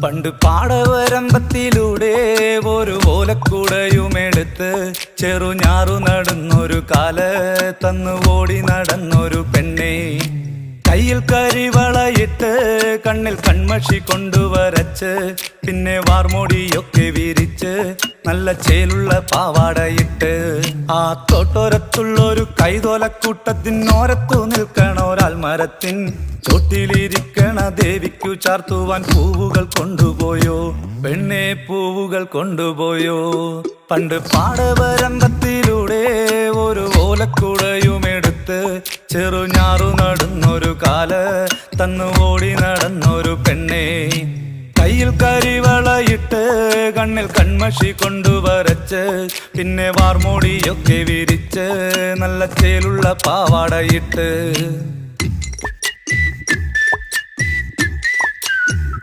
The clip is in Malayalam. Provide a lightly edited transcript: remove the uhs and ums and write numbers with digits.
പണ്ട് പാടവരമ്പത്തിലൂടെ ഒരു ഓലക്കുടയുമെടുത്ത് ചെറുഞാറു നടന്നൊരു കാല് തന്നു ഓടി നടന്നൊരു പെണ്ണെ. കയ്യിൽ കരിവളയിട്ട് കണ്ണിൽ കൺമഷി കൊണ്ടുവരച്ച് പിന്നെ വാർമോടിയൊക്കെ വിരിച്ച് നല്ല ചേലുള്ള പാവാടയിട്ട് ആ തോട്ടോരത്തുള്ളൊരു കൈതോലക്കൂട്ടത്തിനോരത്തു നിൽക്കണ ഒരാൾ മരത്തിൻ ചോട്ടിലിരിക്കണ ദേവിക്കു ചാർത്തുവാൻ പൂവുകൾ കൊണ്ടുപോയോ പെണ്ണെ, പൂവുകൾ കൊണ്ടുപോയോ. പണ്ട് പാടവരമ്പത്തിലൂടെ ഒരു ഓലക്കുടയുമെടുത്ത് ചെറുഞാറു നടന്നൊരു കാല് തന്നു ഓടി നടന്നൊരു പെണ്ണെ. കയ്യിൽ കരിവളയിട്ട് കണ്ണിൽ കൺമഷി കൊണ്ടുവരച്ച് പിന്നെ വാർമോടിയൊക്കെ വിരിച്ച് നല്ല ചേലുള്ള പാവാടയിട്ട്